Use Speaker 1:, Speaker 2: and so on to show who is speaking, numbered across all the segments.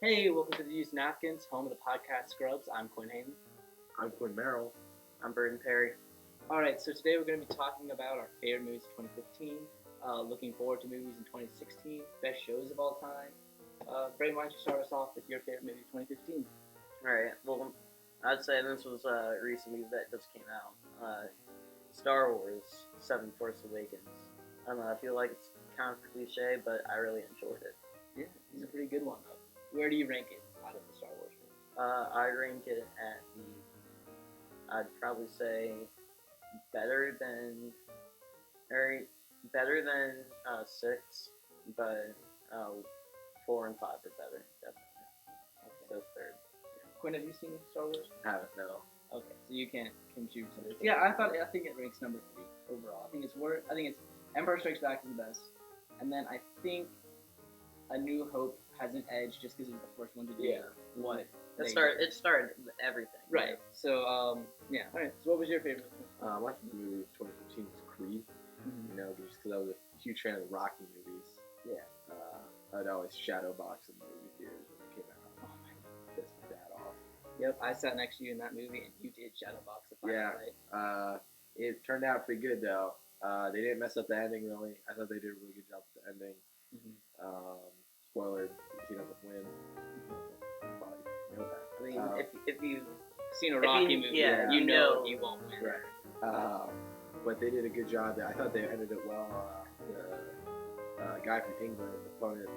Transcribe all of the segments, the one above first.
Speaker 1: Hey, welcome to the Used Napkins, home of the podcast Scrubs. I'm Quinn Hayden.
Speaker 2: I'm Quinn Merrill.
Speaker 3: I'm Burton Perry.
Speaker 1: All right, so today we're going to be talking about our favorite movies of 2015, looking forward to movies in 2016, best shows of all time. Brayden, why don't you start us off with your favorite movie of 2015?
Speaker 3: Alright, well, I'd say this was a recent movie that just came out. Star Wars 7 Force Awakens. I don't know, I feel like it's kind of cliche, but I really enjoyed it.
Speaker 1: Yeah, it's a pretty good one, though. Where do you rank it out of the Star Wars movies?
Speaker 3: I rank it at I'd probably say better than, better than 6, but 4 and 5 are better, definitely.
Speaker 1: Okay.
Speaker 3: So third.
Speaker 1: Quinn, have you seen Star Wars?
Speaker 2: Haven't, no.
Speaker 1: Okay, so you can't contribute to this. Yeah, I think it ranks number 3 overall. I think it's Empire Strikes Back is the best, and then I think A New Hope has an edge just because it was the first one to do what
Speaker 3: It started everything.
Speaker 1: Right. So All right. So what was your favorite?
Speaker 2: My favorite movie of 2015 was Creed.
Speaker 1: Mm-hmm.
Speaker 2: You know, just because I was a huge fan of the Rocky movies.
Speaker 1: Yeah.
Speaker 2: I'd always shadow box in the movie theaters when it came out.
Speaker 1: Oh my God.
Speaker 2: Pissed my dad off.
Speaker 1: Yep. I sat next to you in that movie, and you did shadowbox the final fight.
Speaker 2: It turned out pretty good though. They didn't mess up the ending really. I thought they did a really good job with the ending.
Speaker 1: Mm-hmm.
Speaker 2: Spoiler: he doesn't win. Probably know that.
Speaker 3: I mean, if you've
Speaker 1: Seen a Rocky movie, you know he won't win.
Speaker 2: Right. But they did a good job. I thought they ended it well. The guy from England, the opponent,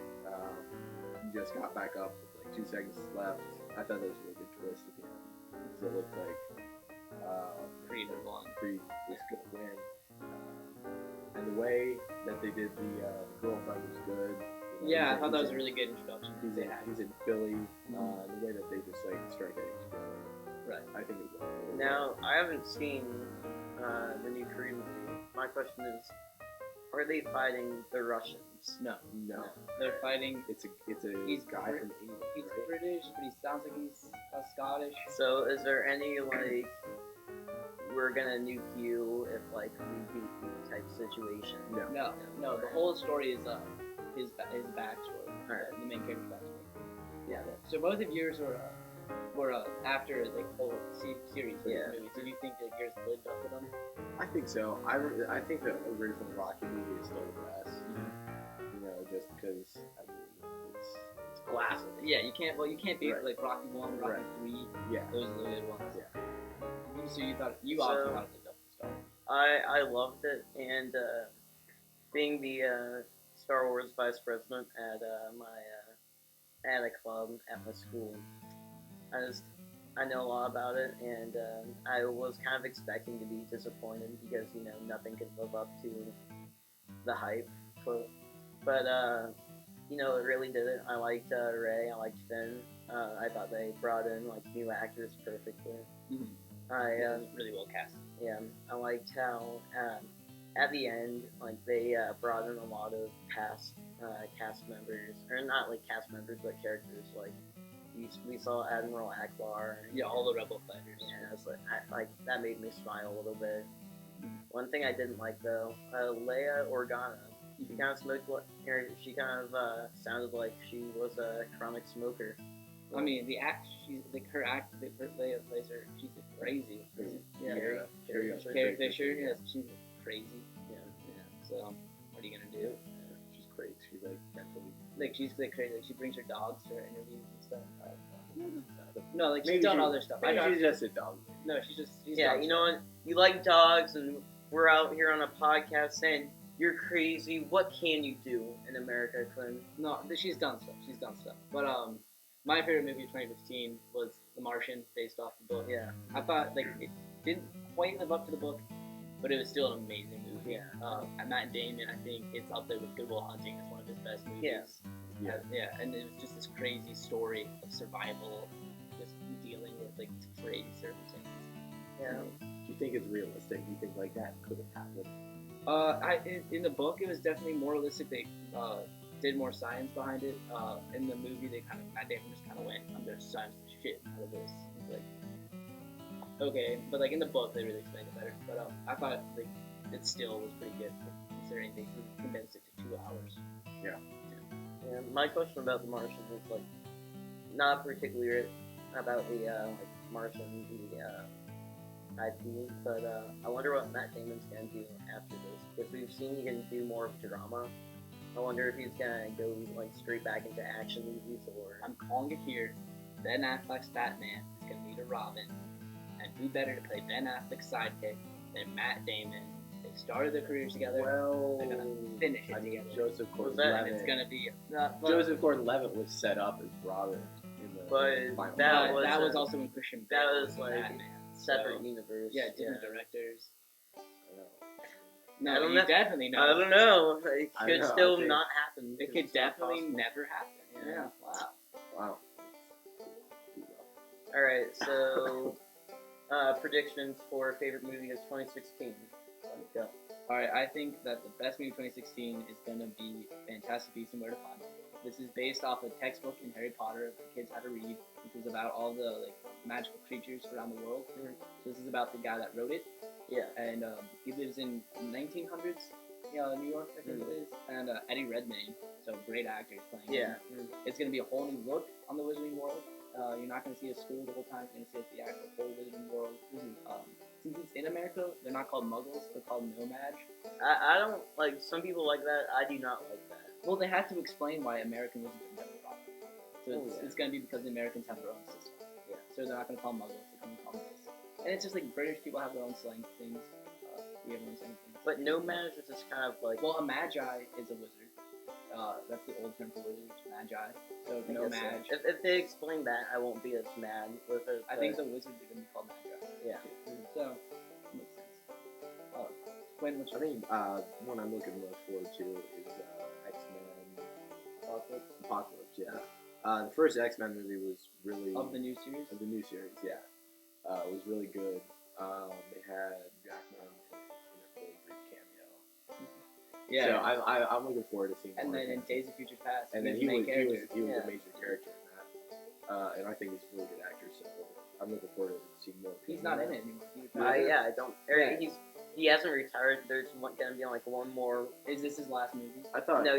Speaker 2: just got back up with like 2 seconds left. I thought that was a really good twist at the end. Because it looked like
Speaker 1: Creed won.
Speaker 2: Creed was going to win. And the way that they did the girlfriend was good.
Speaker 1: Yeah, I thought that was a really good introduction.
Speaker 2: He's in Philly. The way that they just like start getting together.
Speaker 1: Right.
Speaker 2: I think it was.
Speaker 3: Now, I haven't seen the new Creed movie. My question is, are they fighting the Russians?
Speaker 1: No.
Speaker 2: They're
Speaker 1: fighting.
Speaker 2: It's a
Speaker 1: He's
Speaker 2: guy from England.
Speaker 1: He's
Speaker 2: right?
Speaker 1: British, but he sounds like he's Scottish.
Speaker 3: So, is there any like we're gonna nuke you if like we beat you type situation?
Speaker 1: No. The whole story is his backstory.
Speaker 3: Alright.
Speaker 1: The main character's backstory.
Speaker 3: Yeah.
Speaker 1: So both of yours were after the whole series of
Speaker 3: Yeah.
Speaker 1: movies. Did you think that yours lived up to them?
Speaker 2: I think so. I think the original Rocky movie is still the best. You know, just because I mean it's classic.
Speaker 1: Yeah, you can't beat
Speaker 2: Right.
Speaker 1: like Rocky 1, Rocky
Speaker 2: Right.
Speaker 1: 3.
Speaker 2: Yeah.
Speaker 1: Those are the good ones.
Speaker 2: Yeah.
Speaker 1: So you obviously thought it lived up to the story.
Speaker 3: I loved it, and being the Star Wars vice president at at a club at my school, I know a lot about it, and I was kind of expecting to be disappointed because nothing could live up to the hype, but it really did it. I liked Rey, I liked Finn. I thought they brought in like new actors perfectly.
Speaker 1: Mm-hmm.
Speaker 3: I
Speaker 1: It was really well cast.
Speaker 3: Yeah, I liked how at the end, like they brought in a lot of past cast members, or not like cast members, but characters. Like we saw Admiral Akbar.
Speaker 1: Yeah, all the rebel fighters.
Speaker 3: Yeah, it's like that made me smile a little bit. One thing I didn't like though, Leia Organa. She kind of smoked. She kind of sounded like she was a chronic smoker.
Speaker 1: I mean, Leia plays her. She's crazy. Carrie Fisher. Yes, she's crazy. Yeah. So, what are you gonna do?
Speaker 2: She's great. She's like mentally.
Speaker 1: Like she's like crazy. Like she brings her dogs to her interviews and stuff. No, like she's
Speaker 2: Maybe
Speaker 1: done other stuff.
Speaker 2: Maybe she's just a dog.
Speaker 1: No, she's
Speaker 3: yeah. You know what? You like dogs, and we're out here on a podcast saying you're crazy. What can you do in America, Quinn?
Speaker 1: No, she's done stuff. But my favorite movie of 2015 was The Martian, based off the book.
Speaker 3: Yeah.
Speaker 1: I thought like it didn't quite live up to the book, but it was still an amazing movie.
Speaker 3: Yeah.
Speaker 1: Matt Damon, I think it's up there with Good Will Hunting as one of his best movies.
Speaker 3: Yeah.
Speaker 1: And it was just this crazy story of survival, just dealing with like crazy circumstances.
Speaker 3: Yeah.
Speaker 2: Do you think it's realistic? Do you think like that could have happened?
Speaker 1: In the book, it was definitely more realistic. They did more science behind it. In the movie, Matt Damon just kind of went, "I'm gonna science the shit out of this." It's like, okay, but like in the book, they really explained it better. But I thought like it still was pretty good, considering they condensed it to 2 hours.
Speaker 2: Yeah.
Speaker 3: Yeah. My question about The Martian is like, not particularly about the like Martian, the IP, but I wonder what Matt Damon's gonna do after this. Because we've seen he can do more of drama. I wonder if he's gonna go like straight back into action movies or.
Speaker 1: I'm calling it here. Ben Affleck's Batman is gonna need a Robin, and who better to play Ben Affleck's sidekick than Matt Damon? They started their careers together.
Speaker 2: Well,
Speaker 1: They're gonna finish it together.
Speaker 2: Joseph
Speaker 3: Was that-
Speaker 1: And it's
Speaker 2: Gordon-Levitt.
Speaker 1: gonna be
Speaker 2: Joseph Gordon-Levitt was set up as Robin in the
Speaker 3: But
Speaker 2: final.
Speaker 3: that
Speaker 2: movie.
Speaker 1: that was also when Christian Bale
Speaker 3: that was, like,
Speaker 1: Batman.
Speaker 3: separate
Speaker 1: So,
Speaker 3: universe.
Speaker 1: yeah, different directors.
Speaker 2: I know.
Speaker 1: No,
Speaker 3: I don't
Speaker 1: you
Speaker 3: know.
Speaker 1: definitely know.
Speaker 3: I don't know. It
Speaker 2: I
Speaker 3: could
Speaker 2: know, I
Speaker 3: still
Speaker 2: think-
Speaker 3: not happen.
Speaker 1: It
Speaker 3: because
Speaker 1: could
Speaker 3: it's not
Speaker 1: definitely
Speaker 3: possible.
Speaker 1: never happen.
Speaker 3: Yeah.
Speaker 1: Wow.
Speaker 2: Wow.
Speaker 3: All right, so predictions for favorite movie of 2016. Let's go.
Speaker 1: All right, I think that the best movie of 2016 is gonna be Fantastic Beasts and Where to Find Them. This is based off a textbook in Harry Potter that kids had to read, which is about all the like magical creatures around the world.
Speaker 3: Mhm.
Speaker 1: So this is about the guy that wrote it,
Speaker 3: Yeah.
Speaker 1: and he lives in 1900s, New York, I think it is, and Eddie Redmayne, so great actors playing.
Speaker 3: Yeah.
Speaker 1: him. It's gonna be a whole new look on the Wizarding World. You're not gonna see a school the whole time. You're gonna see the actual whole Wizarding World. Since it's in America, they're not called Muggles. They're called Nomads.
Speaker 3: I don't like. Some people like that. I do not like that.
Speaker 1: Well, they have to explain why American wizards are never brought up. So
Speaker 3: Oh,
Speaker 1: it's,
Speaker 3: yeah.
Speaker 1: it's going to be because the Americans have their own system.
Speaker 3: Yeah.
Speaker 1: So they're not going to call them Muggles. They're going to call them this. And it's just like British people have their own slang things. We have our own slang things.
Speaker 3: But nomads is just kind of like.
Speaker 1: Well, a magi is a wizard. That's the old term for wizards, magi. So
Speaker 3: I
Speaker 1: no
Speaker 3: guess so.
Speaker 1: magi.
Speaker 3: If they explain that, I won't be as mad with it.
Speaker 1: I think
Speaker 3: but-
Speaker 1: the wizards are going to be called magi.
Speaker 3: Yeah.
Speaker 1: So, makes sense. When which
Speaker 2: I think one I'm looking most forward to is X-Men Apocalypse. Yeah. The first X-Men movie was really
Speaker 1: of the new series?
Speaker 2: of the new series. Yeah. It was really good. They had Jackman in a really brief cameo.
Speaker 1: Yeah.
Speaker 2: So I'm looking forward to seeing.
Speaker 1: And
Speaker 2: more
Speaker 1: then
Speaker 2: of
Speaker 1: in
Speaker 2: him.
Speaker 1: Days of Future Past,
Speaker 2: And then
Speaker 1: the
Speaker 2: he
Speaker 1: main
Speaker 2: was
Speaker 1: character.
Speaker 3: Yeah.
Speaker 2: a major character in that. And I think he's a really good actor. So I'm looking forward to seeing more. of him
Speaker 1: He's not
Speaker 2: that.
Speaker 1: in it anymore. He retired.
Speaker 3: Yeah, I don't. Or
Speaker 1: Yeah.
Speaker 3: he hasn't retired. There's gonna be like one more.
Speaker 1: Is this his last movie?
Speaker 2: I thought.
Speaker 3: No,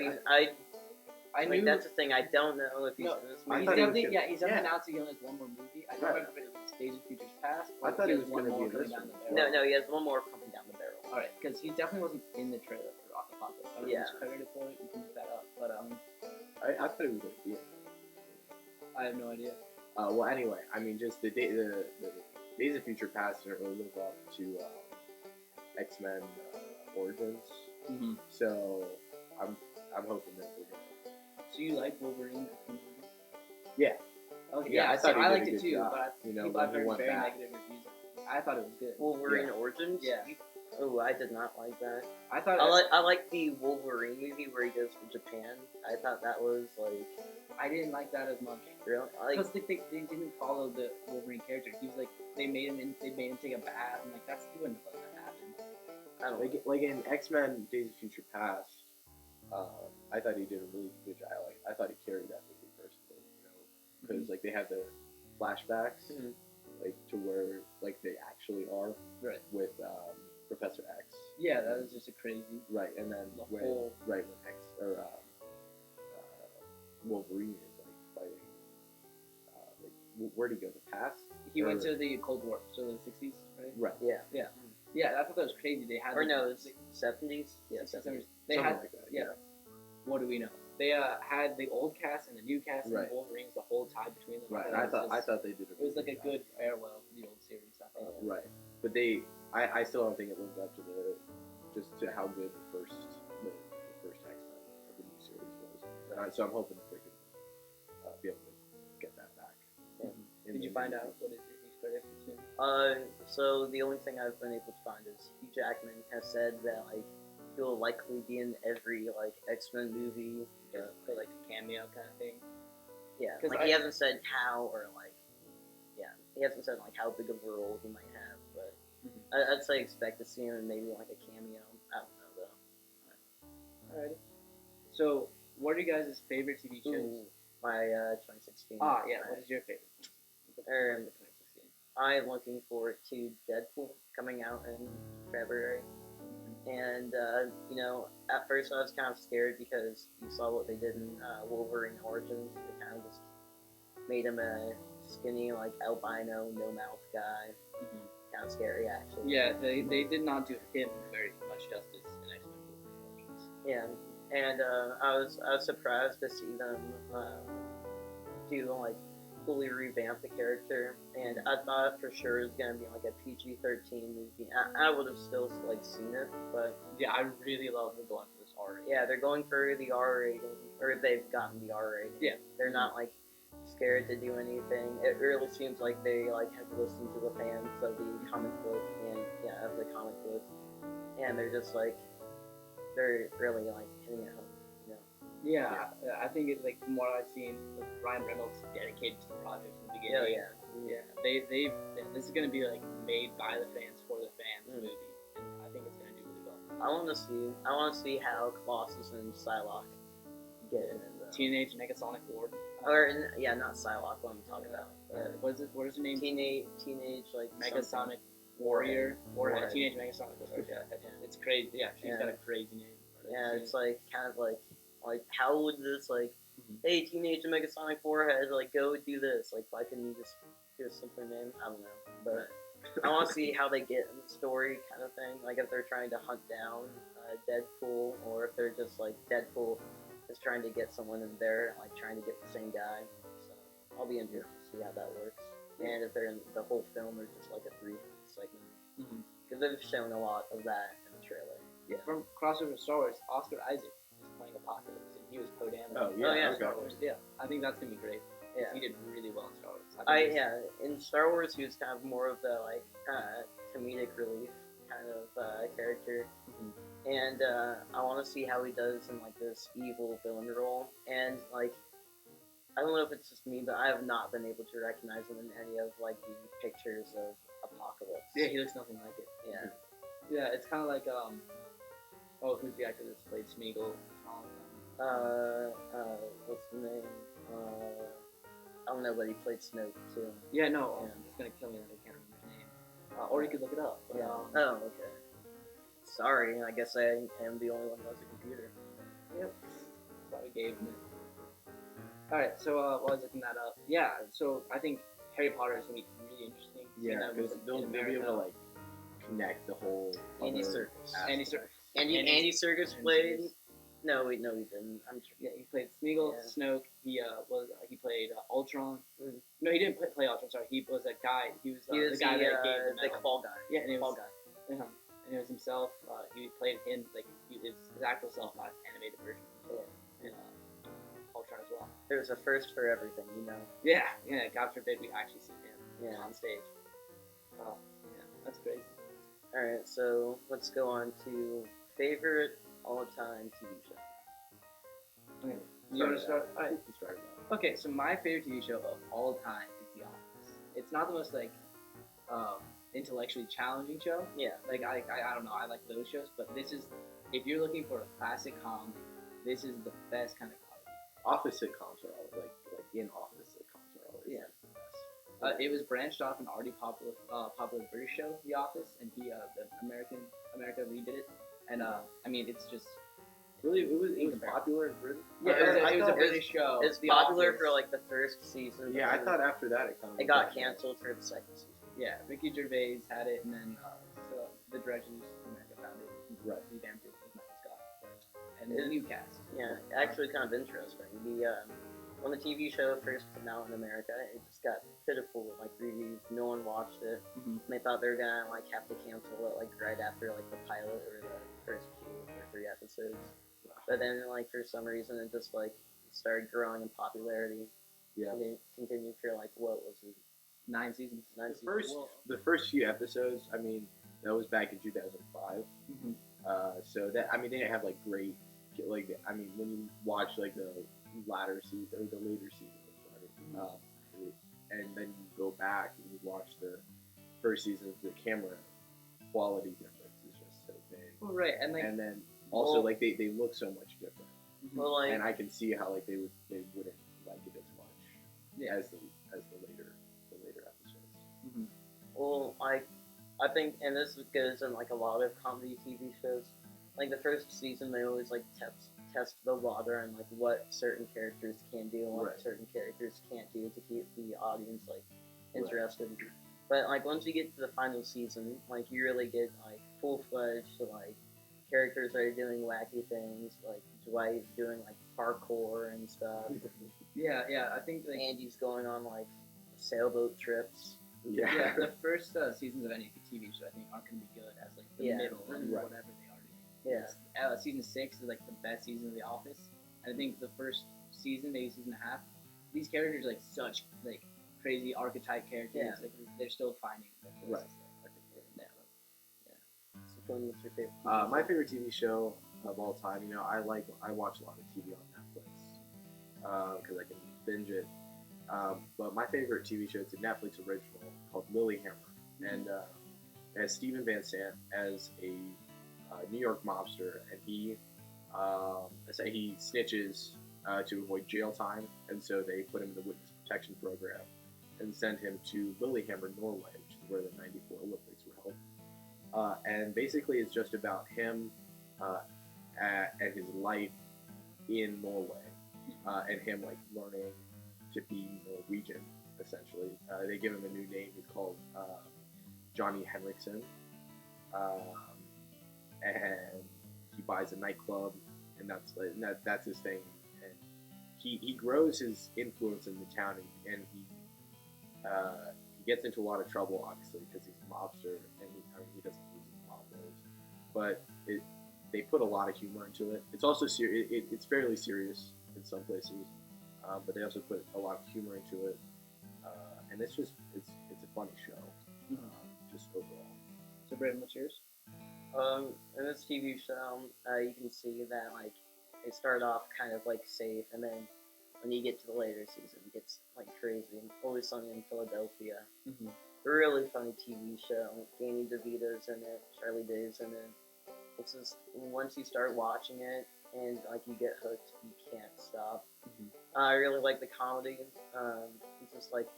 Speaker 1: I
Speaker 3: like
Speaker 1: knew
Speaker 3: that's the thing. I don't know if he's
Speaker 1: No,
Speaker 3: in this
Speaker 2: I
Speaker 1: he's
Speaker 3: movie.
Speaker 2: thought he was
Speaker 1: definitely,
Speaker 2: good.
Speaker 1: yeah, he's definitely
Speaker 2: Yeah.
Speaker 1: announced he only has one more movie. I don't
Speaker 2: Right.
Speaker 1: remember if it was Days of Future's Past.
Speaker 2: I thought
Speaker 1: he
Speaker 2: it was
Speaker 1: one
Speaker 2: gonna
Speaker 1: more
Speaker 2: be
Speaker 1: coming
Speaker 2: this
Speaker 1: down
Speaker 2: one.
Speaker 1: the barrel.
Speaker 3: No, he has one more coming down the barrel.
Speaker 1: All right, because he definitely wasn't in the trailer for Apocalypse. I don't know
Speaker 3: Yeah.
Speaker 1: who's credited for it. You can look that up, but
Speaker 2: I thought it was going to be.
Speaker 1: I have no idea.
Speaker 2: Well, anyway, I mean, just the Days of Future Past didn't really live up to X-Men Origins,
Speaker 1: Mm-hmm.
Speaker 2: so I'm hoping that we're gonna.
Speaker 1: So you like Wolverine?
Speaker 2: Yeah.
Speaker 1: Okay.
Speaker 2: Yeah,
Speaker 1: Yeah,
Speaker 2: I thought he
Speaker 1: I
Speaker 2: did a
Speaker 1: liked it
Speaker 2: good
Speaker 1: too,
Speaker 2: job,
Speaker 1: but
Speaker 2: you know,
Speaker 1: people
Speaker 2: when
Speaker 1: have
Speaker 2: he
Speaker 1: heard
Speaker 2: went
Speaker 1: very
Speaker 2: back.
Speaker 1: negative reviews. I thought it was good.
Speaker 3: Wolverine Origins.
Speaker 1: Yeah.
Speaker 3: Oh, I did not like that.
Speaker 1: I thought
Speaker 3: I like the Wolverine movie where he goes to Japan. I thought that was like
Speaker 1: I didn't like that as much.
Speaker 3: real. Like
Speaker 1: Because they didn't follow the Wolverine character. He was like they made him take a bath. I'm like that's you wouldn't let that happen.
Speaker 3: I don't know.
Speaker 2: Like in X-Men Days of Future Past, I thought he did a really good job. I thought he carried that movie personally, you know, because like they have the flashbacks,
Speaker 3: Mhm.
Speaker 2: like to where like they actually are
Speaker 1: Right.
Speaker 2: with Professor X.
Speaker 1: Yeah, that was just a crazy.
Speaker 2: Right, and then
Speaker 1: The
Speaker 2: when
Speaker 1: whole-
Speaker 2: when X or Wolverine is like fighting, like where'd he go? The past?
Speaker 1: He went
Speaker 2: Or-
Speaker 1: to the Cold War, so the 60s, right?
Speaker 2: Right.
Speaker 3: Yeah.
Speaker 1: Yeah, I thought that was crazy. They had
Speaker 3: Or
Speaker 1: like,
Speaker 3: no, it's 70s. Yeah,
Speaker 1: 70s.
Speaker 3: 70s.
Speaker 1: They
Speaker 2: Something
Speaker 1: had
Speaker 2: like that.
Speaker 1: yeah. What do we know? They had the old cast and the new cast
Speaker 2: Right.
Speaker 1: and Wolverines the whole time between them.
Speaker 2: Right.
Speaker 1: So
Speaker 2: I
Speaker 1: it was
Speaker 2: thought
Speaker 1: just-
Speaker 2: they did a
Speaker 1: it was like a
Speaker 2: job.
Speaker 1: good farewell to the old series. I thought.
Speaker 2: Right, but I still don't think it lived up to to how good the first X-Men of the new series was. So I'm hoping that they're going to be able to get that back.
Speaker 1: Did you find out what he's credited to?
Speaker 3: So the only thing I've been able to find is Hugh Jackman has said that like he'll likely be in every like X-Men movie.
Speaker 1: For like a cameo kind of thing.
Speaker 3: Yeah,
Speaker 1: 'Cause
Speaker 3: like he hasn't said how or like, yeah, he hasn't said like how big of a role he might have, but I'd say expect to see him in maybe like a cameo. I don't know though.
Speaker 1: Alrighty. So, what are you guys' favorite TV shows?
Speaker 3: Ooh, my 2016.
Speaker 1: Ah, yeah. What is your favorite?
Speaker 3: Um, I'm looking forward to Deadpool coming out in February. And, you know, at first I was kind of scared because you saw what they did in Wolverine Origins. They kind of just made him a skinny, like albino, no mouth guy. Kind of scary, actually.
Speaker 1: Yeah, they did not do him very much justice in X-Men 4 Origins.
Speaker 3: Yeah, and I was surprised to see them do like fully revamp the character, and I thought for sure it was gonna be like a PG-13 movie. I would have still like seen it, but
Speaker 1: Yeah, I really love them going for this R.
Speaker 3: yeah, they're going for the R rating, or they've gotten the R rating.
Speaker 1: Yeah.
Speaker 3: They're not like scared to do anything. It really seems like they like have listened to the fans of the comic book and they're just like they're really like hitting it home.
Speaker 1: Yeah, I think it's like from what I've seen, like, Ryan Reynolds dedicated to the project from the beginning. Yeah. This is gonna be like made by the fans for the fans movie, and I think it's gonna do really well.
Speaker 3: I want to see how Colossus and Psylocke get in it.
Speaker 1: Teenage Megasonic Ward.
Speaker 3: Or yeah, not Psylocke. What I'm talking about.
Speaker 1: What is her name?
Speaker 3: Teenage like
Speaker 1: Megasonic Warrior or
Speaker 3: Warhead.
Speaker 1: Teenage Megasonic Warrior. Yeah, it's crazy. Yeah, she's got a crazy name.
Speaker 3: Yeah, it's like kind of like how would this like, hey, Teenage Megasonic Warhead, like go do this? Like why couldn't you just do a simpler name? I don't know, but I want to see how they get in the story, kind of thing. Like if they're trying to hunt down Deadpool, or if they're just like Deadpool is trying to get someone in there, like trying to get the same guy. So I'll be interested to see how that works. And if they're in the whole film or just like a 3 segment, because they've shown a lot of that in the trailer.
Speaker 1: Yeah, from crossover Star Wars, Oscar Isaac is playing Apocalypse, and he was Poe Dameron.
Speaker 2: Oh yeah,
Speaker 1: Star Wars. Yeah, I think that's gonna be great. Yeah, he did really well in Star Wars.
Speaker 3: In Star Wars, he was kind of more of the like comedic relief kind of character, and I want to see how he does in like this evil villain role. And like, I don't know if it's just me, but I have not been able to recognize him in any of like the pictures of Apocalypse.
Speaker 1: Yeah, he looks nothing like it.
Speaker 3: Yeah.
Speaker 1: Yeah, it's kind of like who's the actor that's played Smeagol?
Speaker 3: What's the name? I don't know, but he played Snoke too.
Speaker 1: Yeah, no, it's gonna kill me that I can't remember his name. Or you could look it up. But,
Speaker 3: oh, okay. Sorry, I guess I am the only one who has a computer.
Speaker 1: Yep. Sorry, Gabe. Alright, so while I was looking that up, yeah, so I think Harry Potter is gonna be really interesting.
Speaker 2: Yeah, because they'll be able to like connect the whole.
Speaker 3: Andy Serkis.
Speaker 1: Andy Serkis.
Speaker 3: Andy Serkis played. No, he didn't. I'm sure.
Speaker 1: Yeah, he played Smeagol, Snoke. He played Ultron. No, he didn't play Ultron. Sorry, he was a guy. He was the guy that gave
Speaker 3: the Claw guy.
Speaker 1: Yeah, and it was
Speaker 3: Claw guy.
Speaker 1: And it was himself. He played him like his actual self, not animated version. And Ultron as well.
Speaker 3: There's a first for everything, you know.
Speaker 1: Yeah. God forbid we actually see him on stage. Oh, yeah, that's crazy.
Speaker 3: All right, so let's go on to favorite all-time TV show.
Speaker 1: Okay, you want to start? All right.
Speaker 2: You start now.
Speaker 1: Okay, so my favorite TV show of all time is The Office. It's not the most like intellectually challenging show.
Speaker 3: Yeah.
Speaker 1: Like I don't know, I like those shows, but this is, if you're looking for a classic comedy, this is the best kind of comedy.
Speaker 2: Office sitcoms are always like in-office sitcoms are always
Speaker 1: Yeah.
Speaker 2: the best.
Speaker 1: It was branched off an already popular British show, The Office, and the America redid it, and I mean it's just really it was
Speaker 2: popular in Britain.
Speaker 1: Yeah, it was a British show.
Speaker 3: It's popular for like the first season.
Speaker 2: Yeah, I thought after that it
Speaker 3: got canceled for the second season.
Speaker 1: Yeah, Ricky Gervais had it, and then so the directors of America found it, and revamped it with Michael Scott, and the new cast.
Speaker 3: Yeah, actually, kind of interesting. When the TV show first came out in America, it just got pitiful with like reviews. No one watched it, and they thought they were gonna like have to cancel it like right after like the pilot or the first 2 or 3 episodes. But then like for some reason it just like started growing in popularity.
Speaker 2: Yeah,
Speaker 3: and it continued for like what was it?
Speaker 1: 9 seasons.
Speaker 2: The first few episodes, I mean, that was back in 2005. So that, I mean, they didn't have like great, like, I mean, when you watch like the latter season or the later season, and then you go back and you watch the first season, the camera quality difference is just so big.
Speaker 1: Well, right, and like,
Speaker 2: and then also like they look so much different.
Speaker 3: Well, like,
Speaker 2: and I can see how like they wouldn't like it as much as the later episodes.
Speaker 3: Well, I think, and this goes in like a lot of comedy TV shows. Like the first season, they always like test the water and like what certain characters can do and what
Speaker 2: Right.
Speaker 3: certain characters can't do to keep the audience like
Speaker 2: Right.
Speaker 3: interested. But like once you get to the final season, like you really get like full fledged like characters that are doing wacky things, like Dwight doing like parkour and stuff.
Speaker 1: Yeah, I think like
Speaker 3: Andy's going on like sailboat trips.
Speaker 2: Yeah.
Speaker 1: yeah, the first seasons of any TV show I think aren't going to be good as like the
Speaker 3: Yeah.
Speaker 1: middle of
Speaker 2: Right.
Speaker 1: whatever they are doing.
Speaker 3: Yeah.
Speaker 1: Season 6 is like the best season of The Office. And I think the first season, maybe season and a half, these characters are like such like crazy archetype characters.
Speaker 3: Yeah.
Speaker 1: Like they're still finding their
Speaker 2: Right.
Speaker 1: places there. I think
Speaker 3: So Quinn, what's your favorite?
Speaker 2: My favorite TV show of all time, I watch a lot of TV on Netflix because I can binge it. But my favorite TV show is a Netflix original called Lilyhammer, and it has Steven Van Sant as a New York mobster, and he snitches to avoid jail time, and so they put him in the witness protection program and send him to Lillehammer, Norway, which is where the '94 Olympics were held. And basically, it's just about him and his life in Norway, and him like learning to be Norwegian. Essentially, they give him a new name. He's called Johnny Henriksen, and he buys a nightclub, and that's his thing. And he grows his influence in the town, and he gets into a lot of trouble, obviously, because he's a mobster, and he doesn't use his mob ways. But they put a lot of humor into it. It's also it's fairly serious in some places, but they also put a lot of humor into it, and it's a funny show, just overall.
Speaker 1: So, Brandon, what's yours?
Speaker 3: In this TV show, you can see that like it started off kind of like safe, and then when you get to the later season, it gets like crazy. Always Sunny in Philadelphia.
Speaker 1: Mm-hmm.
Speaker 3: Really funny TV show. Danny DeVito's in it. Charlie Day's in it. It's just once you start watching it and like you get hooked, you can't stop.
Speaker 1: Mm-hmm.
Speaker 3: I really like the comedy. It's just like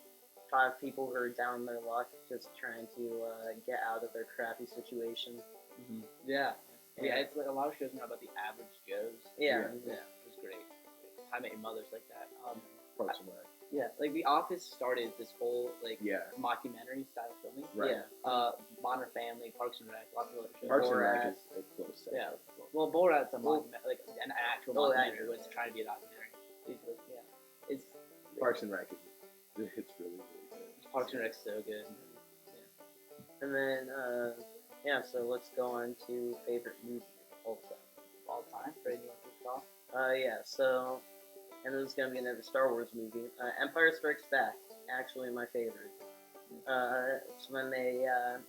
Speaker 3: 5 people who are down their luck, just trying to get out of their crappy situation.
Speaker 1: Mm-hmm. Yeah, it's like a lot of shows now about the average Joes.
Speaker 3: Yeah.
Speaker 1: It was great. I Met Your Mother's like that.
Speaker 2: Parks and Rec.
Speaker 1: Yeah, like The Office started this whole like
Speaker 2: Yeah.
Speaker 1: mockumentary style filming.
Speaker 2: Right.
Speaker 3: Yeah.
Speaker 1: Modern Family, Parks and Rec, lots of other shows.
Speaker 2: Parks and
Speaker 3: Borat.
Speaker 2: Rec is a close second.
Speaker 1: Yeah. Well, Borat's a like an actual
Speaker 3: Oh,
Speaker 1: mockumentary,
Speaker 3: yeah.
Speaker 1: but it's trying to be a documentary. Yeah, it's
Speaker 2: Parks and Rec it's really good.
Speaker 1: Parks and Rec's so good.
Speaker 3: And then, so let's go on to favorite movie of all time.
Speaker 1: All time. Brandon, you want to kick it off?
Speaker 3: So, and this is going to be another Star Wars movie. Empire Strikes Back, actually my favorite. It's when they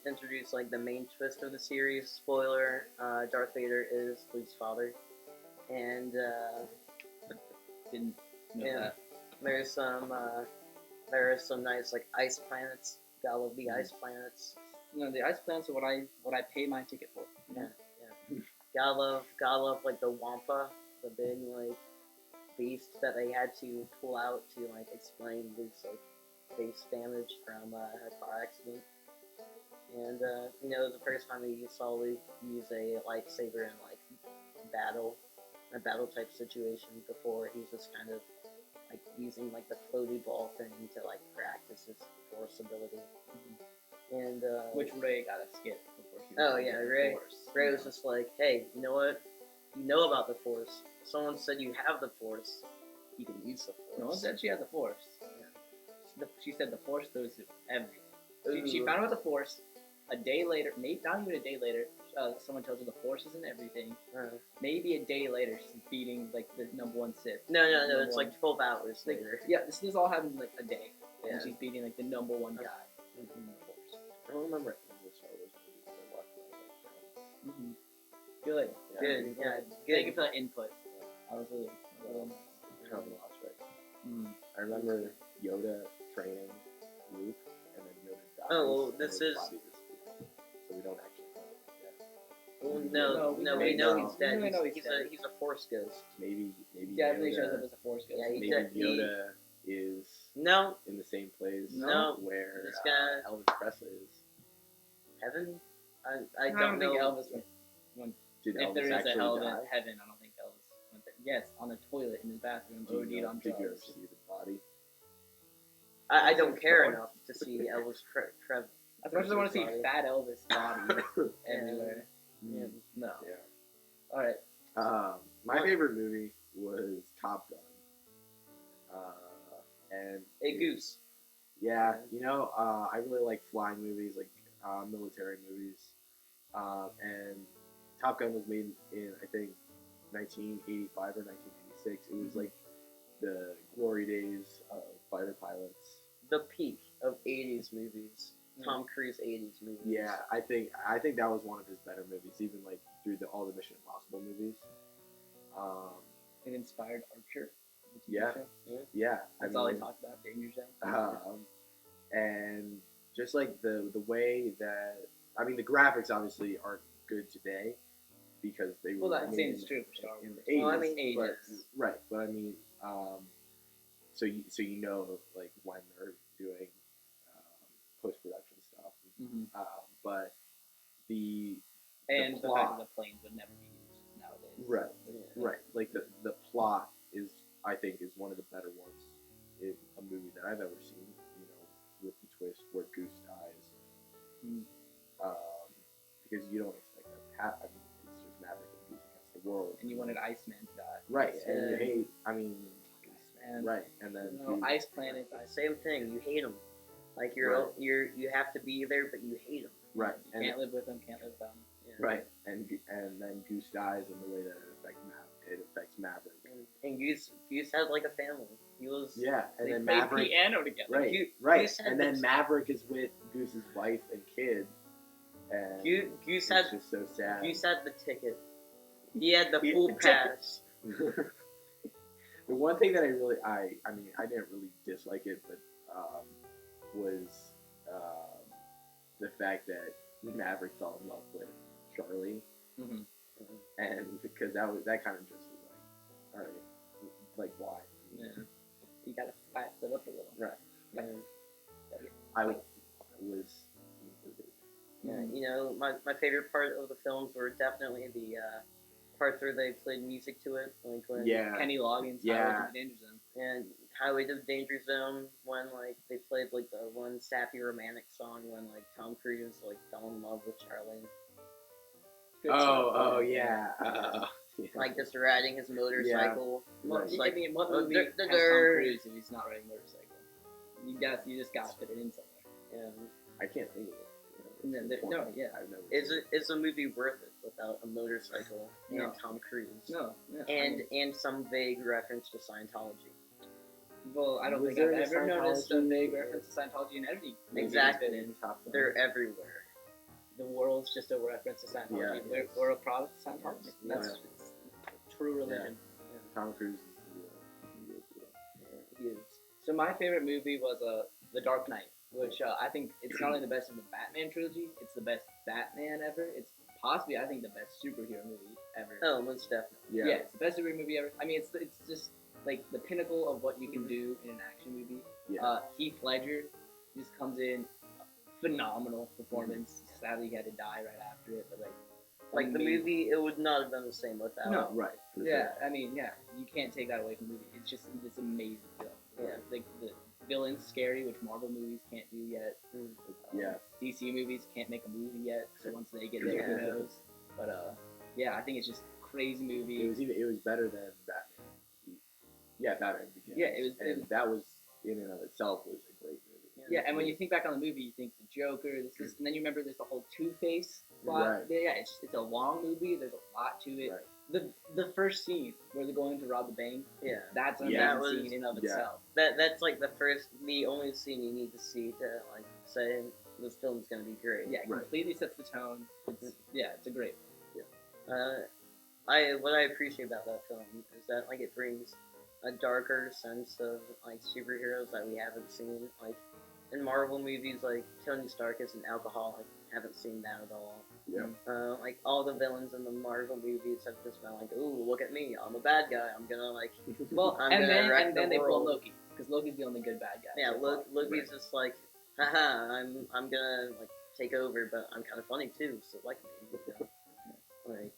Speaker 3: introduce like the main twist of the series. Spoiler: Darth Vader is Luke's father, and
Speaker 1: Didn't know
Speaker 3: Yeah.
Speaker 1: that.
Speaker 3: there are some nice like ice planets. Gotta love the ice planets.
Speaker 1: The ice planets are what I pay my ticket for.
Speaker 3: Yeah. Gotta love like the Wampa, the big like beast that they had to pull out to like explain Luke's like face damage from a car accident. And it was the first time we saw Luke use a lightsaber in like a battle type situation. Before he's just kind of like using like the floaty ball thing to like practice his force ability. And
Speaker 1: Which Ray got a skip before she.
Speaker 3: Oh yeah, Ray was just like, hey, you know what? You know about the Force. Someone said you have the Force. You can use the Force.
Speaker 1: No one said she had the Force.
Speaker 3: Yeah.
Speaker 1: She said the Force goes through everything. She found out the Force a day later. Maybe not even a day later. Someone tells her the Force is in everything. Maybe a day later, she's beating like the number 1 Sith.
Speaker 3: No, it's like 12 hours later.
Speaker 1: Yeah, this all happened in like a day,
Speaker 3: Yeah.
Speaker 1: and she's beating like the number 1 guy.
Speaker 3: Mm-hmm.
Speaker 2: I don't remember any of the Star Wars movies I watched when I was young.
Speaker 1: Good.
Speaker 3: Good, yeah,
Speaker 1: Thank you
Speaker 3: good.
Speaker 1: for that input. I was really.
Speaker 2: Kind of lost, right?
Speaker 1: Mm.
Speaker 2: I remember Yoda training Luke, and then Yoda dies.
Speaker 3: Oh, well,
Speaker 2: and
Speaker 3: this
Speaker 2: his
Speaker 3: is-
Speaker 2: body disappears. So we don't actually know yet.
Speaker 3: Well,
Speaker 1: No,
Speaker 3: no,
Speaker 1: we
Speaker 3: we know
Speaker 2: know.
Speaker 3: he's dead.
Speaker 1: We know he's dead.
Speaker 3: He's a Force ghost.
Speaker 2: Maybe
Speaker 1: Definitely
Speaker 2: Yoda,
Speaker 1: shows up as a Force ghost.
Speaker 3: Yeah,
Speaker 2: maybe
Speaker 3: he-
Speaker 2: Yoda is
Speaker 3: No,
Speaker 2: in the same place
Speaker 3: No.
Speaker 2: where
Speaker 3: This guy-
Speaker 2: Elvis Presley is.
Speaker 3: heaven. I
Speaker 1: I
Speaker 3: don't
Speaker 1: don't think
Speaker 3: know.
Speaker 1: Elvis went.
Speaker 2: Did
Speaker 1: If
Speaker 2: Elvis
Speaker 1: there is a
Speaker 2: actually
Speaker 1: hell
Speaker 2: die?
Speaker 1: in heaven, I don't think Elvis went there. Yes, on a toilet in his bathroom,
Speaker 2: Did
Speaker 1: OD'd
Speaker 2: you,
Speaker 1: on
Speaker 2: did you ever
Speaker 1: drugs.
Speaker 2: see the body?
Speaker 3: I don't care enough to see Elvis Presley.
Speaker 1: As much as I want to see
Speaker 3: Body.
Speaker 1: fat Elvis body everywhere.
Speaker 3: Yeah.
Speaker 1: No.
Speaker 2: Yeah.
Speaker 1: All right.
Speaker 2: My favorite movie was Top Gun. And
Speaker 3: Hey Goose.
Speaker 2: yeah, I really like flying movies, like military movies. And Top Gun was made in I think 1985 or 1986. It was like the glory days of fighter pilots.
Speaker 3: The peak of 80s movies. Tom Cruise 80s movies.
Speaker 2: Yeah, I think that was one of his better movies, even like through all the Mission Impossible movies.
Speaker 1: It inspired Archer. the TV
Speaker 2: Yeah.
Speaker 1: show.
Speaker 2: Yeah,
Speaker 1: That's all they talk about. Danger Zone.
Speaker 2: And just like the way that the graphics obviously aren't good today because they were
Speaker 1: Well, that
Speaker 2: made
Speaker 1: seems
Speaker 2: in,
Speaker 1: true for Star
Speaker 2: in
Speaker 1: Wars.
Speaker 2: the 80s.
Speaker 3: Well, I mean,
Speaker 2: but,
Speaker 1: 80s.
Speaker 2: right, but I mean, so you know like when they're doing post production stuff,
Speaker 1: Mm-hmm.
Speaker 2: but the
Speaker 1: And the fact
Speaker 2: plot,
Speaker 1: that the planes would never be used nowadays.
Speaker 2: right,
Speaker 1: Yeah.
Speaker 2: right, like the plot is I think is one of the better ones in a movie that I've ever seen. You know, with the twist where Goose dies, because you don't expect that to happen. I mean, it's just Maverick and Goose against the world,
Speaker 1: And you wanted Iceman to die.
Speaker 2: right? And you
Speaker 1: Yeah.
Speaker 2: hate. I mean,
Speaker 1: Iceman.
Speaker 2: right, and then
Speaker 1: No,
Speaker 2: Goose-
Speaker 1: Ice Planet.
Speaker 3: Same thing. You hate them. Like
Speaker 2: Right.
Speaker 3: you have to be there, but you hate them.
Speaker 2: right,
Speaker 1: You can't live with them. Can't live without them.
Speaker 3: Yeah.
Speaker 2: right, and then Goose dies, and the way that it affects Maverick.
Speaker 3: And Goose had like a family. He was
Speaker 2: Yeah, and
Speaker 1: They
Speaker 2: then
Speaker 1: played
Speaker 2: Maverick.
Speaker 1: piano together.
Speaker 2: Right,
Speaker 3: Goose
Speaker 2: right,
Speaker 3: had
Speaker 2: and then
Speaker 3: this-
Speaker 2: Maverick is with Goose's wife and kid, and
Speaker 3: Goose
Speaker 2: it's
Speaker 3: had
Speaker 2: just so sad.
Speaker 3: Goose had the ticket. He had the
Speaker 1: He had
Speaker 3: full
Speaker 1: the ticket.
Speaker 3: pass.
Speaker 2: The one thing that I didn't really dislike it, but was the fact that Maverick fell in love with Charlie,
Speaker 1: Mm-hmm.
Speaker 2: and because that kind of just was like, all right, like why?
Speaker 1: Yeah. You gotta flatten it up a little.
Speaker 2: Right.
Speaker 1: Like,
Speaker 2: I was.
Speaker 3: Yeah, you know, my favorite part of the films were definitely the parts where they played music to it, like when
Speaker 2: Yeah.
Speaker 1: Kenny Loggins,
Speaker 2: Yeah.
Speaker 1: Highway to the Danger Zone.
Speaker 3: and Highway to the Danger Zone when like they played like the one sappy romantic song when like Tom Cruise like fell in love with Charlie,
Speaker 1: Good
Speaker 2: Oh,
Speaker 1: stuff.
Speaker 2: yeah. Yeah.
Speaker 3: like just riding his motorcycle.
Speaker 1: What,
Speaker 2: Right.
Speaker 1: I mean, what
Speaker 3: Oh,
Speaker 1: movie
Speaker 3: der-
Speaker 1: has
Speaker 3: der-
Speaker 1: Tom
Speaker 3: der.
Speaker 1: Cruise if he's not riding a motorcycle? You just gotta fit it in somewhere.
Speaker 3: Yeah.
Speaker 2: I can't think of it.
Speaker 1: No, no, yeah.
Speaker 2: I've never
Speaker 3: Is
Speaker 2: seen
Speaker 3: it is a movie worth it without a motorcycle
Speaker 1: No.
Speaker 3: and Tom Cruise?
Speaker 1: No. I
Speaker 3: And
Speaker 1: mean,
Speaker 3: some vague reference to Scientology.
Speaker 1: well, I don't
Speaker 2: Was
Speaker 1: think
Speaker 2: there
Speaker 1: I've
Speaker 2: any
Speaker 1: ever noticed a
Speaker 2: Scientology?
Speaker 1: vague reference to Scientology in any movie
Speaker 3: Exactly.
Speaker 1: that's been in Top Gun.
Speaker 3: They're everywhere.
Speaker 1: The world's just a reference to Scientology.
Speaker 2: Yeah.
Speaker 1: We're a product of Scientology.
Speaker 2: Yes.
Speaker 1: That's
Speaker 2: Yeah.
Speaker 1: it's true religion.
Speaker 2: Tom Cruise is the real deal.
Speaker 3: He is.
Speaker 1: So my favorite movie was The Dark Knight, which I think it's not only the best in the Batman trilogy, it's the best Batman ever. It's possibly, I think, the best superhero movie ever.
Speaker 3: Oh, most definitely.
Speaker 2: Yeah.
Speaker 1: It's the best superhero movie ever. I mean, it's just like the pinnacle of what you can do in an action movie.
Speaker 2: Yeah.
Speaker 1: Heath Ledger just comes in, phenomenal performance. Sadly, he had to die right after it, but
Speaker 3: Like the
Speaker 1: amazing.
Speaker 3: movie, it would not have been the same without.
Speaker 1: No.
Speaker 2: Right. for
Speaker 1: Yeah,
Speaker 2: sure.
Speaker 1: I mean, yeah, you can't take that away from the movie. It's just this amazing film.
Speaker 3: Yeah.
Speaker 1: Like the villain's scary, which Marvel movies can't do yet.
Speaker 2: Yeah.
Speaker 1: DC movies can't make a movie yet, so once they get there, who
Speaker 3: Yeah.
Speaker 1: knows? But yeah, I think it's just a crazy movie.
Speaker 2: It was better than Batman. Yeah, Batman Begins.
Speaker 1: Yeah, it was-
Speaker 2: And that was in and of itself was a great movie.
Speaker 1: Yeah, and when you think back on the movie, you think the Joker, and then you remember there's the whole Two-Face plot.
Speaker 2: Right.
Speaker 1: Yeah, it's a long movie. There's a lot to it.
Speaker 2: Right.
Speaker 1: The first scene where they're going to rob the bank,
Speaker 3: Yeah.
Speaker 1: that's an
Speaker 2: Yeah.
Speaker 1: amazing
Speaker 3: That was-
Speaker 1: scene in and of
Speaker 2: yeah.
Speaker 1: itself.
Speaker 3: That's like the only scene you need to see to like say this film's gonna be great.
Speaker 1: Yeah, it
Speaker 2: Right.
Speaker 1: completely sets the tone. It's a great.
Speaker 3: What I appreciate about that film is that like it brings a darker sense of like superheroes that we haven't seen. Like in Marvel movies, like Tony Stark is an alcoholic. Haven't seen that at all.
Speaker 2: Yeah.
Speaker 3: Like all the villains in the Marvel movies have just been like, "Ooh, look at me! I'm a bad guy. I'm gonna like."
Speaker 1: Well,
Speaker 3: I'm
Speaker 1: and
Speaker 3: gonna wreck
Speaker 1: then
Speaker 3: the
Speaker 1: they pull
Speaker 3: world.
Speaker 1: Loki because Loki's the only good bad guy.
Speaker 3: Yeah,
Speaker 1: so far.
Speaker 3: Loki's just like, haha, I'm gonna like take over, but I'm kind of funny too, so like me. You know? Like,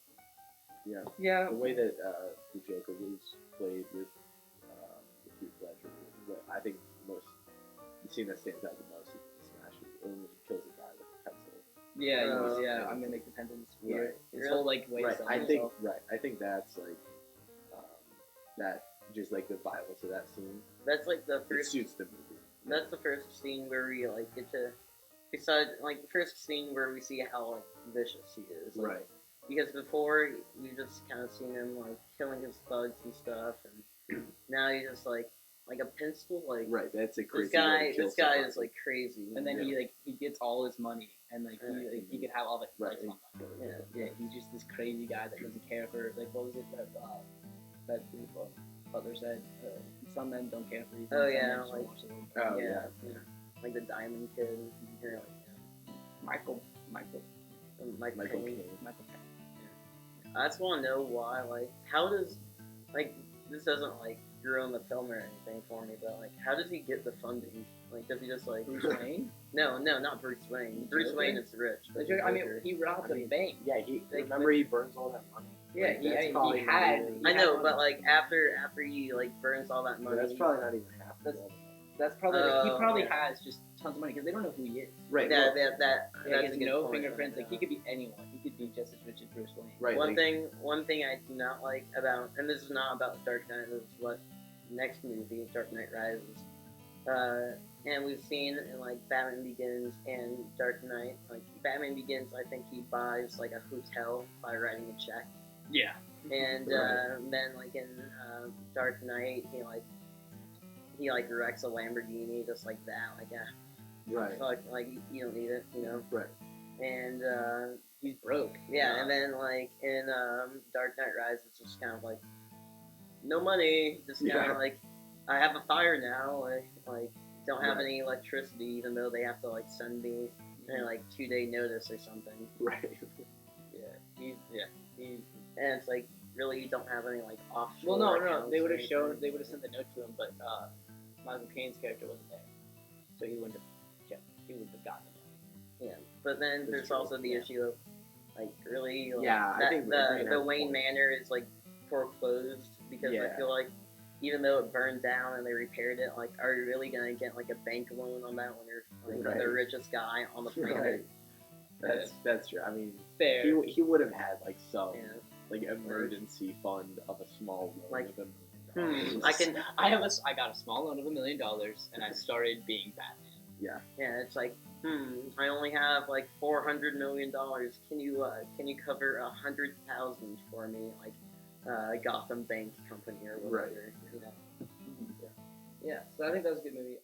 Speaker 2: Yeah.
Speaker 1: Yeah.
Speaker 2: The way that the Joker was played with Heath Ledger, what I think the scene that stands out the most is the smash when he kills a guy with a pencil.
Speaker 1: Yeah. I'm gonna make the pendant disappear.
Speaker 2: Right.
Speaker 1: His whole like way
Speaker 2: Right.
Speaker 1: of
Speaker 2: I
Speaker 1: selling
Speaker 2: think
Speaker 1: himself.
Speaker 2: I think that's like that just like the violence of that scene.
Speaker 3: That's like the
Speaker 2: It
Speaker 3: first.
Speaker 2: suits the movie.
Speaker 3: That's the first scene where we like get to. Besides, like the first scene where we see how like vicious he is. Like,
Speaker 2: Right.
Speaker 3: Because before you just kind of seen him like killing his thugs and stuff, and now he's just like a pencil. Like
Speaker 2: Right. That's a crazy
Speaker 3: this
Speaker 2: way to kill
Speaker 3: guy
Speaker 2: somebody.
Speaker 3: is like crazy.
Speaker 1: And then he gets all his money, and like he could have all the
Speaker 2: Right.
Speaker 1: yeah. He's just this crazy guy that doesn't care for like what was it that Butler said? Some men don't care for these.
Speaker 3: Oh,
Speaker 1: some
Speaker 3: yeah,
Speaker 1: men just
Speaker 3: like-
Speaker 1: watch them.
Speaker 2: Oh
Speaker 3: yeah,
Speaker 2: yeah.
Speaker 3: yeah. Like the Diamond Kid. You're
Speaker 1: Michael
Speaker 3: like
Speaker 2: Michael
Speaker 3: Caine.
Speaker 2: Caine.
Speaker 3: I just want to know why. Like, how does like this doesn't like ruin the film or anything for me, but like, how does he get the funding? Like, does he just like
Speaker 1: Bruce Wayne.
Speaker 3: No, not Bruce Wayne.
Speaker 1: The
Speaker 3: Bruce
Speaker 1: Joker?
Speaker 3: Wayne is rich.
Speaker 1: The
Speaker 3: But
Speaker 1: Joker, I mean,
Speaker 3: Joker-
Speaker 1: he robbed
Speaker 2: I mean,
Speaker 1: a bank.
Speaker 2: Yeah. He
Speaker 1: Like,
Speaker 2: remember he burns all that money.
Speaker 1: Yeah,
Speaker 2: Like, that's probably
Speaker 1: he
Speaker 2: not
Speaker 1: had.
Speaker 2: even-
Speaker 1: he
Speaker 3: I know,
Speaker 1: had
Speaker 3: but
Speaker 1: money.
Speaker 3: like after he like burns all that money,
Speaker 2: That's probably not even half.
Speaker 1: That's-
Speaker 2: of all the money.
Speaker 1: That's probably he
Speaker 3: Oh,
Speaker 1: probably
Speaker 3: yeah.
Speaker 1: has just tons of money because they don't know who he is.
Speaker 2: Right.
Speaker 3: that
Speaker 2: well,
Speaker 3: that
Speaker 1: He
Speaker 3: that's
Speaker 1: has
Speaker 3: a good
Speaker 1: no
Speaker 3: point,
Speaker 1: fingerprints. Like he
Speaker 3: yeah.
Speaker 1: could be anyone. He could be just as rich as Bruce Wayne.
Speaker 2: right.
Speaker 3: One
Speaker 2: like,
Speaker 3: thing I do not like about, and this is not about Dark Knight. This is what next movie, Dark Knight Rises. And we've seen in like Batman Begins and Dark Knight. Like Batman Begins, I think he buys like a hotel by writing a check,
Speaker 1: Yeah.
Speaker 3: and
Speaker 2: Right.
Speaker 3: then like in Dark Knight, he wrecks a Lamborghini just like that. Like
Speaker 2: Right.
Speaker 3: like you don't need it, you know.
Speaker 2: Right.
Speaker 3: And
Speaker 1: He's broke.
Speaker 3: yeah, and then like in Dark Knight Rises, it's just kind of like no money, just kind
Speaker 2: Yeah.
Speaker 3: of like I have a fire now, like don't have
Speaker 2: Right.
Speaker 3: any electricity, even though they have to like send me like 2-day notice or something,
Speaker 2: Right.
Speaker 1: He.
Speaker 3: and it's like really you don't have any like offshore.
Speaker 1: Well, no.
Speaker 3: accounts
Speaker 1: They
Speaker 3: or
Speaker 1: would have shown.
Speaker 3: anything.
Speaker 1: They would have sent the note to him, but Michael Caine's character wasn't there, so he wouldn't have. Yeah, he wouldn't have gotten it.
Speaker 3: Yeah, but then
Speaker 2: That's
Speaker 3: there's
Speaker 2: true,
Speaker 3: also the
Speaker 2: yeah.
Speaker 3: issue of like really like,
Speaker 2: Yeah, I
Speaker 3: that,
Speaker 2: think
Speaker 3: the
Speaker 2: Wayne has a
Speaker 3: Wayne
Speaker 2: point.
Speaker 3: Manor is like foreclosed because I
Speaker 2: Yeah.
Speaker 3: feel like even though it burned down and they repaired it, like are you really gonna get like a bank loan on that when you're like, the
Speaker 2: Right.
Speaker 3: richest guy on the planet?
Speaker 2: Right. That's true. I mean,
Speaker 1: Fair.
Speaker 2: he would have had like some
Speaker 3: Yeah.
Speaker 2: like emergency fund of a small loan
Speaker 3: Like,
Speaker 2: of $1 million.
Speaker 3: I
Speaker 1: I got a small loan of $1 million, and I started being Batman.
Speaker 3: Yeah, it's like I only have like $400 million. Can you cover 100,000 for me, like Gotham Bank Company or whatever?
Speaker 2: Right.
Speaker 3: You know?
Speaker 1: Yeah. So I think that was a good movie.